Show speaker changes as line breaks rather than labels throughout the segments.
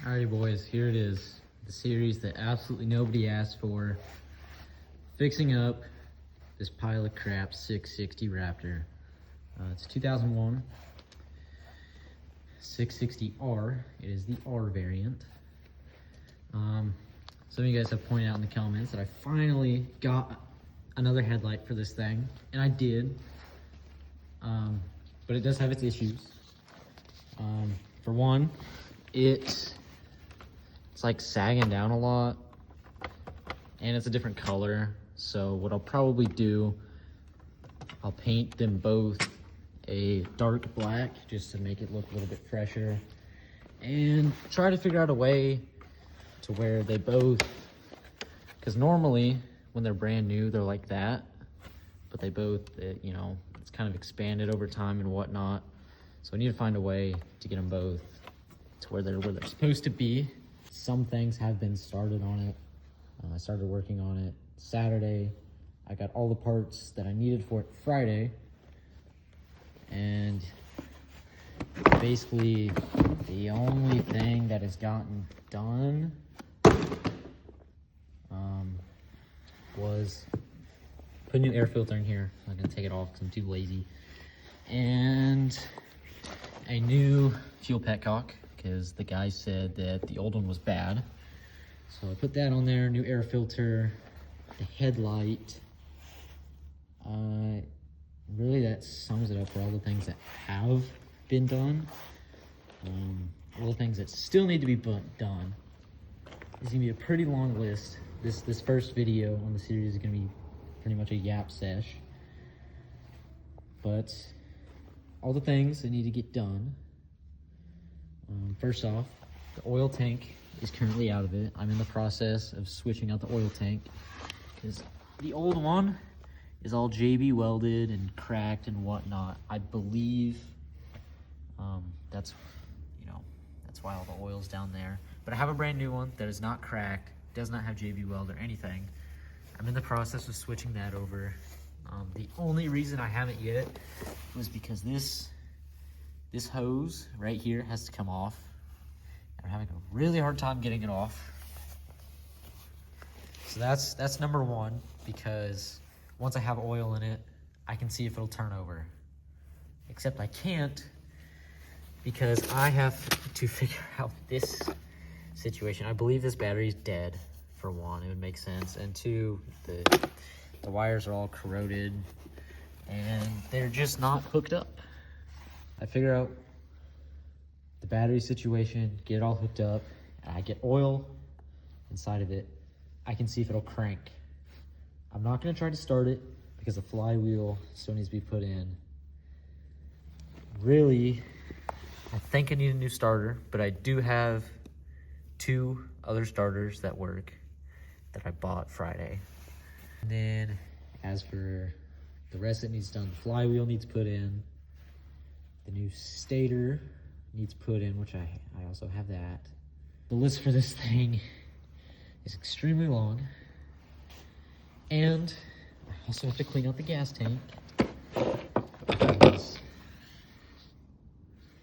Alrighty boys, here it is. The series that absolutely nobody asked for. Fixing up this pile of crap 660 Raptor. It's 2001 660R. It is the R variant. Some of you guys have pointed out in the comments that I finally got another headlight for this thing, and I did. But it does have its issues. For one, it's like sagging down a lot, and it's a different color. So what I'll probably do, I'll paint them both a dark black just to make it look a little bit fresher, and try to figure out a way to where they both, because normally when they're brand new they're like that, but they both, you know, it's kind of expanded over time and whatnot. So I need to find a way to get them both to where they're supposed to be. Some things have been started on it. I started working on it Saturday. I got all the parts that I needed for it Friday. And basically the only thing that has gotten done was put a new air filter in here. I'm not gonna take it off because I'm too lazy. And a new fuel petcock, because the guy said that the old one was bad. So I put that on there, new air filter, the headlight. Really that sums it up for all the things that have been done. All the things that still need to be done. It's gonna be a pretty long list. This first video on the series is gonna be pretty much a yap sesh. But all the things that need to get done. First off, the oil tank is currently out of it. I'm in the process of switching out the oil tank because the old one is all JB welded and cracked and whatnot. I believe that's why all the oil's down there. But I have a brand new one that is not cracked, does not have JB weld or anything. I'm in the process of switching that over. The only reason I haven't yet was because this hose right here has to come off. I'm having a really hard time getting it off. So that's number one, because once I have oil in it, I can see if it'll turn over. Except I can't, because I have to figure out this situation. I believe this battery's dead, for one, it would make sense. And two, the wires are all corroded and they're just not hooked up. I figure out the battery situation, get it all hooked up, and I get oil inside of it. I can see if it'll crank. I'm not gonna try to start it because the flywheel still needs to be put in. Really, I think I need a new starter, but I do have 2 other starters that work that I bought Friday. And then as for the rest that needs done, the flywheel needs put in, the new stator needs put in, which I also have that. The list for this thing is extremely long. And I also have to clean out the gas tank, because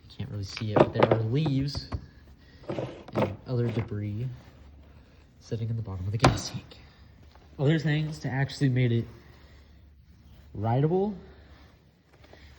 you can't really see it, but there are leaves and other debris sitting in the bottom of the gas tank. Other things to actually make it rideable,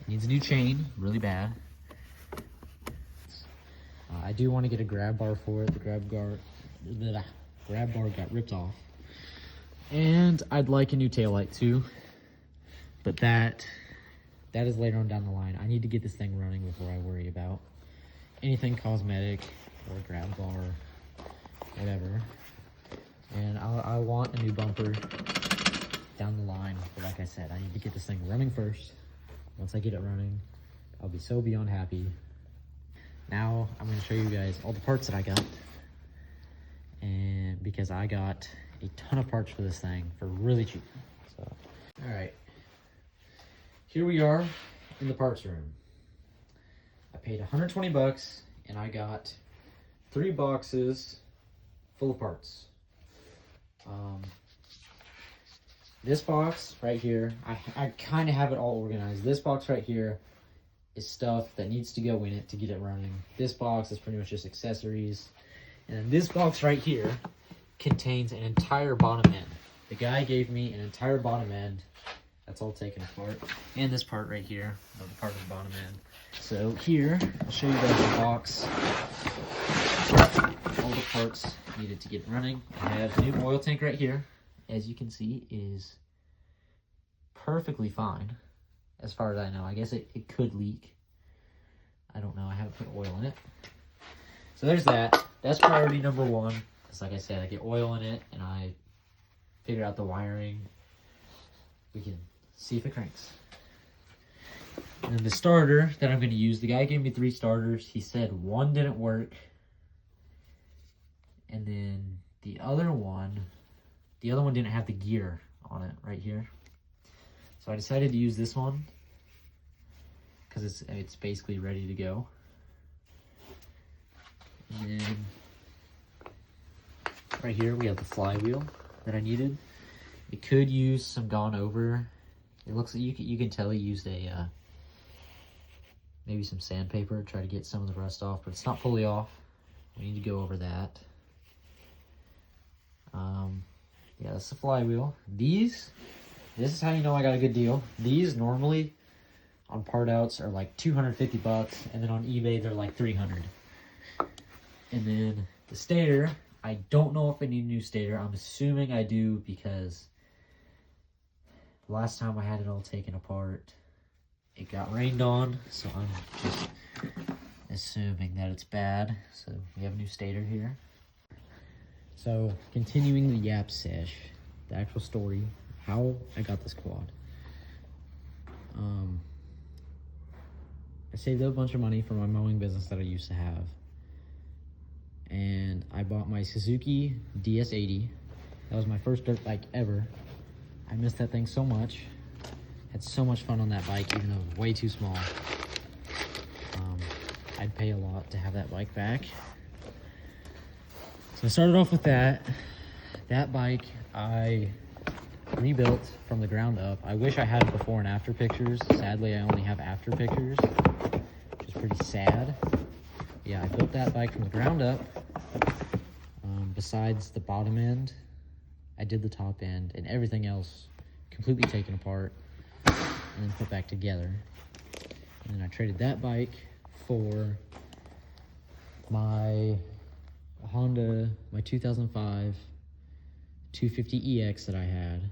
it needs a new chain, really bad. I do want to get a grab bar for it. The grab bar got ripped off. And I'd like a new taillight too, but that is later on down the line. I need to get this thing running before I worry about anything cosmetic or grab bar, whatever. And I want a new bumper down the line, but like I said, I need to get this thing running first. Once I get it running, I'll be so beyond happy. Now I'm going to show you guys all the parts that I got, and because I got a ton of parts for this thing for really cheap. So, all right, here we are in the parts room. I paid 120 bucks and I got 3 boxes full of parts. This box right here, I kind of have it all organized. This box right here is stuff that needs to go in it to get it running. This box is pretty much just accessories. And then this box right here contains an entire bottom end. The guy gave me an entire bottom end. That's all taken apart. And this part right here, the part of the bottom end. So here, I'll show you guys the box. All the parts needed to get running. I have a new oil tank right here. As you can see, it is perfectly fine. As far as I know. I guess it could leak. I don't know. I haven't put oil in it. So there's that. That's priority number one. Because like I said, I get oil in it and I figure out the wiring. We can see if it cranks. And then the starter that I'm going to use, the guy gave me 3 starters. He said one didn't work. And then the other one didn't have the gear on it right here. So I decided to use this one because it's basically ready to go. And then right here we have the flywheel that I needed. It could use some gone over. It looks like you can tell he used a maybe some sandpaper, try to get some of the rust off, but it's not fully off. We need to go over that. Yeah, that's the flywheel. This is how you know I got a good deal. These normally on part outs are like 250 bucks, and then on eBay they're like 300. And then the stator, I don't know if I need a new stator. I'm assuming I do because last time I had it all taken apart, it got rained on, so I'm just assuming that it's bad. So we have a new stator here. So continuing the yap sesh, the actual story, how I got this quad. I saved up a bunch of money for my mowing business that I used to have. And I bought my Suzuki DS80. That was my first dirt bike ever. I missed that thing so much. Had so much fun on that bike, even though it was way too small. I'd pay a lot to have that bike back. So I started off with that. That bike I rebuilt from the ground up. I wish I had before and after pictures. Sadly, I only have after pictures, which is pretty sad. Yeah, I built that bike from the ground up. Besides the bottom end, I did the top end, and everything else completely taken apart and then put back together. And then I traded that bike for my Honda, my 2005 250EX that I had.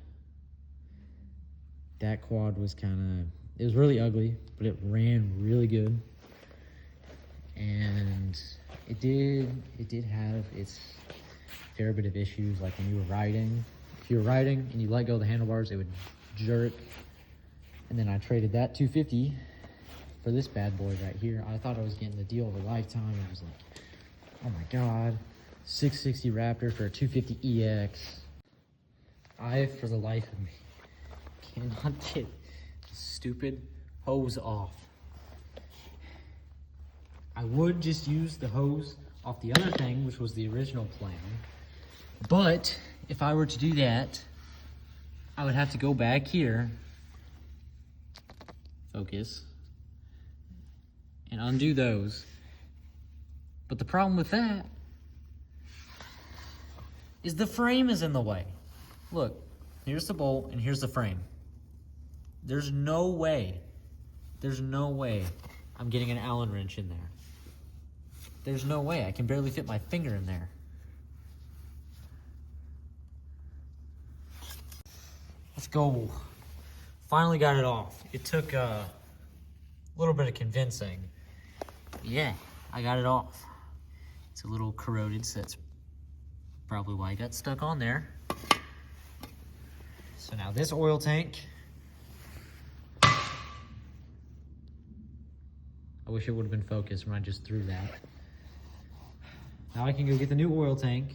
That quad was it was really ugly, but it ran really good. And it did have its fair bit of issues, like when you were riding. If you were riding and you let go of the handlebars, it would jerk. And then I traded that 250 for this bad boy right here. I thought I was getting the deal of a lifetime. I was like, oh my God, 660 Raptor for a 250EX. I, for the life of me, cannot get the stupid hose off. I would just use the hose off the other thing, which was the original plan. But if I were to do that, I would have to go back here, focus, and undo those. But the problem with that is the frame is in the way. Look, here's the bolt and here's the frame. There's no way I'm getting an Allen wrench in there. There's no way. I can barely fit my finger in there. Let's go. Finally got it off. It took a little bit of convincing. Yeah, I got it off. It's a little corroded, so that's probably why it got stuck on there. So now this oil tank, I wish it would have been focused when I just threw that. Now I can go get the new oil tank,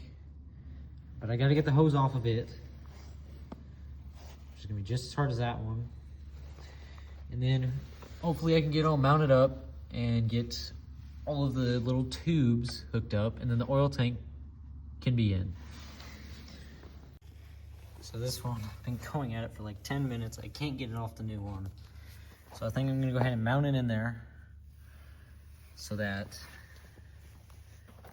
but I gotta get the hose off of it. It's gonna be just as hard as that one. And then hopefully I can get it all mounted up and get all of the little tubes hooked up, and then the oil tank can be in. So this one, I've been going at it for like 10 minutes. I can't get it off the new one. So I think I'm gonna go ahead and mount it in there so that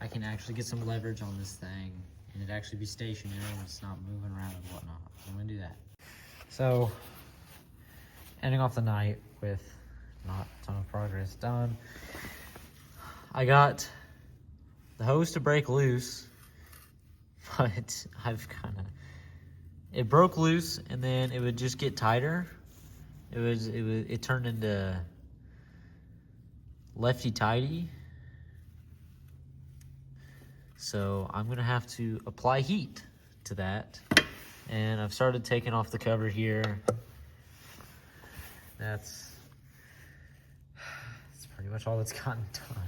I can actually get some leverage on this thing and it actually be stationary and it's not moving around and whatnot. So I'm gonna do that. So, ending off the night with not a ton of progress done. I got the hose to break loose, but it broke loose and then it would just get tighter. It turned into lefty tighty. So I'm gonna have to apply heat to that. And I've started taking off the cover here. That's pretty much all that's gotten done.